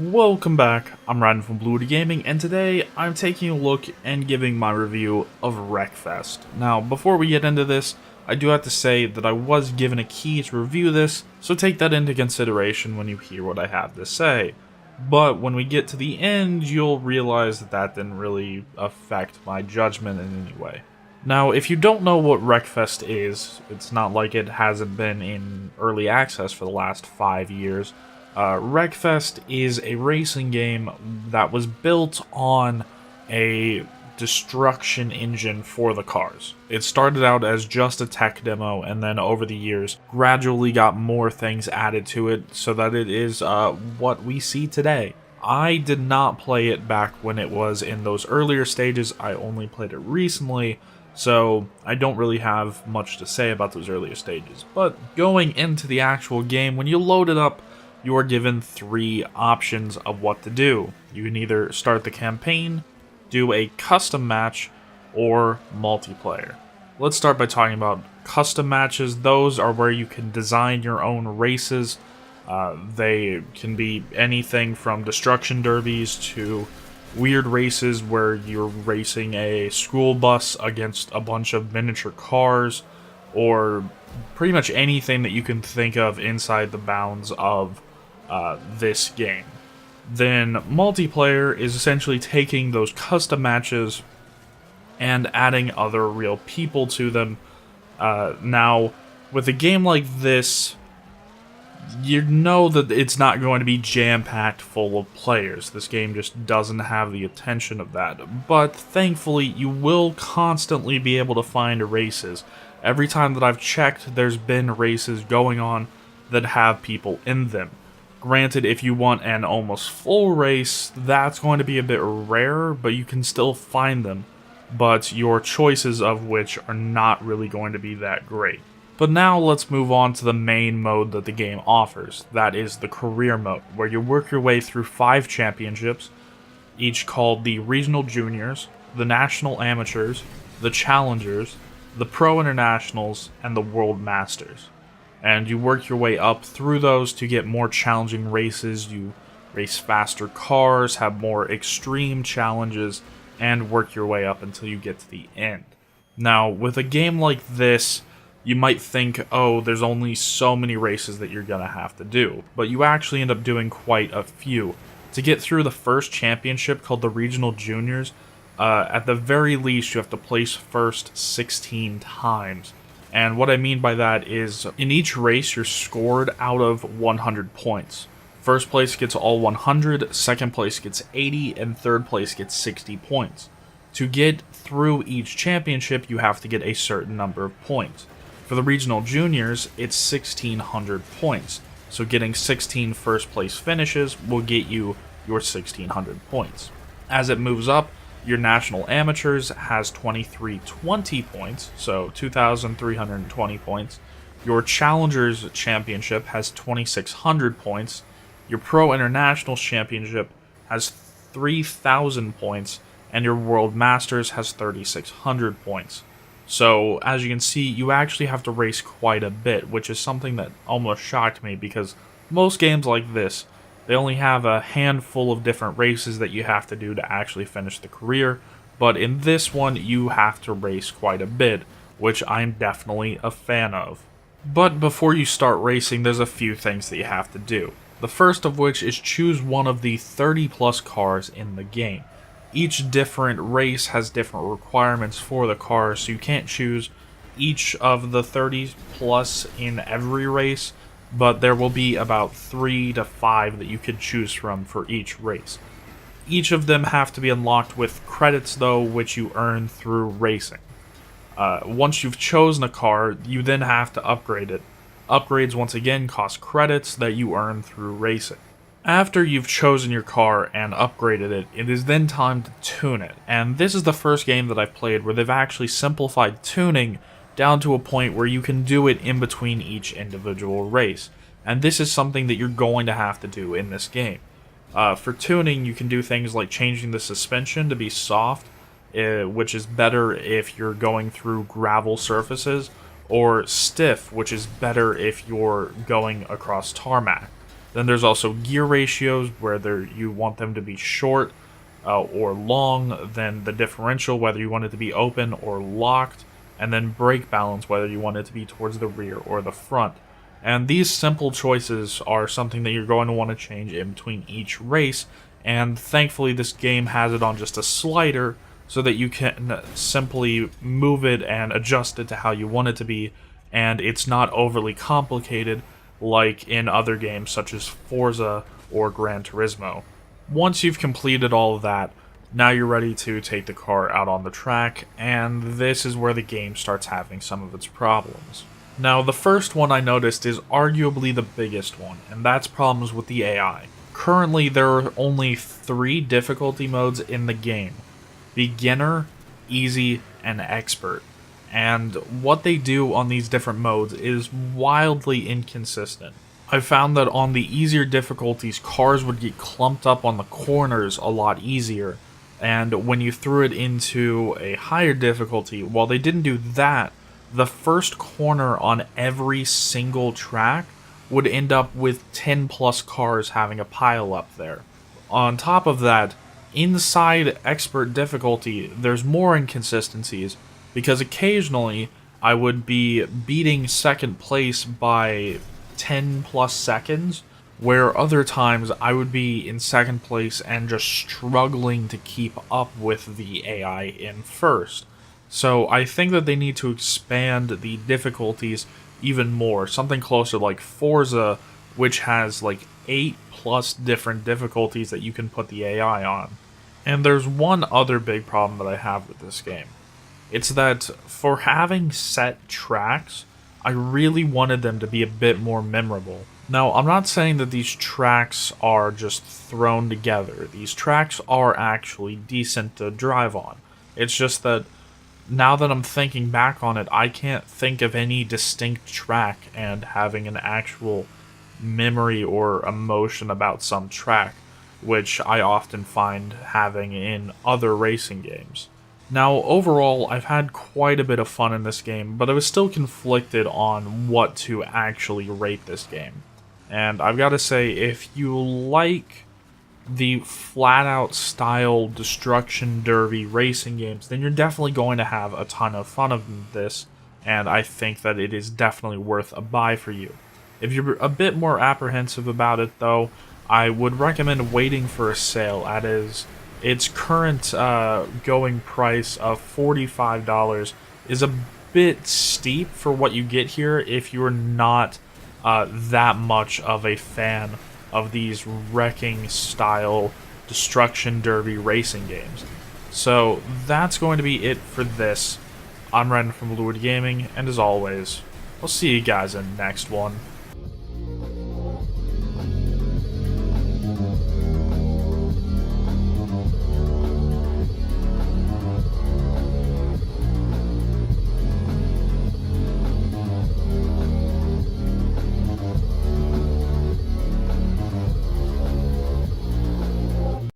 Welcome back, I'm Ryan from Blue Gaming, and today I'm taking a look and giving my review of Wreckfest. Now, before we get into this, I do have to say that I was given a key to review this, so take that into consideration when you hear what I have to say. But when we get to the end, you'll realize that that didn't really affect my judgment in any way. Now, if you don't know what Wreckfest is, it's not like it hasn't been in early access for the last 5 years. Wreckfest is a racing game that was built on a destruction engine for the cars. It started out as just a tech demo, and then over the years gradually got more things added to it so that it is what we see today. I did not play it back when it was in those earlier stages. I only played it recently, so I don't really have much to say about those earlier stages. But going into the actual game, when you load it up, you are given 3 options of what to do. You can either start the campaign, do a custom match, or multiplayer. Let's start by talking about custom matches. Those are where you can design your own races. They can be anything from destruction derbies to weird races where you're racing a school bus against a bunch of miniature cars, or pretty much anything that you can think of inside the bounds of this game. Then multiplayer is essentially taking those custom matches and adding other real people to them. Now, with a game like this, you know that it's not going to be jam-packed full of players. This game just doesn't have the attention of that. But thankfully, you will constantly be able to find races. Every time that I've checked, there's been races going on that have people in them. Granted, if you want an almost full race, that's going to be a bit rare, but you can still find them. But your choices of which are not really going to be that great. But now let's move on to the main mode that the game offers. That is the career mode, where you work your way through 5 championships, each called the Regional Juniors, the National Amateurs, the Challengers, the Pro Internationals, and the World Masters. And you work your way up through those to get more challenging races. You race faster cars, have more extreme challenges, and work your way up until you get to the end. Now, with a game like this, you might think, oh, there's only so many races that you're gonna have to do, but you actually end up doing quite a few. To get through the first championship, called the Regional Juniors, at the very least you have to place first 16 times. And what I mean by that is, in each race you're scored out of 100 points. First place gets all 100, second place gets 80, and third place gets 60 points. To get through each championship, you have to get a certain number of points. For the Regional Juniors, it's 1,600 points, so getting 16 first place finishes will get you your 1,600 points. As it moves up, your National Amateurs has 2,320 points, so 2,320 points. Your Challengers Championship has 2,600 points. Your Pro International Championship has 3,000 points, and your World Masters has 3,600 points. So, as you can see, you actually have to race quite a bit, which is something that almost shocked me, because most games like this, they only have a handful of different races that you have to do to actually finish the career, but in this one, you have to race quite a bit, which I'm definitely a fan of. But before you start racing, there's a few things that you have to do. The first of which is choose one of the 30 plus cars in the game. Each different race has different requirements for the cars, so you can't choose each of the 30 plus in every race, but there will be about 3 to 5 that you could choose from for each race. Each of them have to be unlocked with credits, though, which you earn through racing. Once you've chosen a car, you then have to upgrade it. Upgrades, once again, cost credits that you earn through racing. After you've chosen your car and upgraded it, it is then time to tune it. And this is the first game that I've played where they've actually simplified tuning down to a point where you can do it in between each individual race. And this is something that you're going to have to do in this game. For tuning, you can do things like changing the suspension to be soft, which is better if you're going through gravel surfaces, or stiff, which is better if you're going across tarmac. Then there's also gear ratios, whether you want them to be short or long, then the differential, whether you want it to be open or locked, and then brake balance, whether you want it to be towards the rear or the front. And these simple choices are something that you're going to want to change in between each race, and thankfully this game has it on just a slider so that you can simply move it and adjust it to how you want it to be, and it's not overly complicated like in other games such as Forza or Gran Turismo. Once you've completed all of that, now you're ready to take the car out on the track, and this is where the game starts having some of its problems. Now, the first one I noticed is arguably the biggest one, and that's problems with the AI. Currently, there are only 3 difficulty modes in the game: beginner, easy, and expert. And what they do on these different modes is wildly inconsistent. I found that on the easier difficulties, cars would get clumped up on the corners a lot easier, and when you threw it into a higher difficulty, while they didn't do that, the first corner on every single track would end up with 10 plus cars having a pile up there. On top of that, inside expert difficulty, there's more inconsistencies, because occasionally I would be beating second place by 10 plus seconds, where other times I would be in second place and just struggling to keep up with the AI in first. So I think that they need to expand the difficulties even more, something closer like Forza, which has like 8 plus different difficulties that you can put the AI on. And there's one other big problem that I have with this game. It's that for having set tracks, I really wanted them to be a bit more memorable. Now, I'm not saying that these tracks are just thrown together. These tracks are actually decent to drive on. It's just that now that I'm thinking back on it, I can't think of any distinct track and having an actual memory or emotion about some track, which I often find having in other racing games. Now, overall, I've had quite a bit of fun in this game, but I was still conflicted on what to actually rate this game. And I've got to say, if you like the flat-out style destruction derby racing games, then you're definitely going to have a ton of fun of this, and I think that it is definitely worth a buy for you. If you're a bit more apprehensive about it, though, I would recommend waiting for a sale. That is, its current going price of $45 is a bit steep for what you get here if you're not that much of a fan of these wrecking style destruction derby racing games. So that's going to be it for this. I'm Ren from Bluewood Gaming, and as always, I'll see you guys in the next one.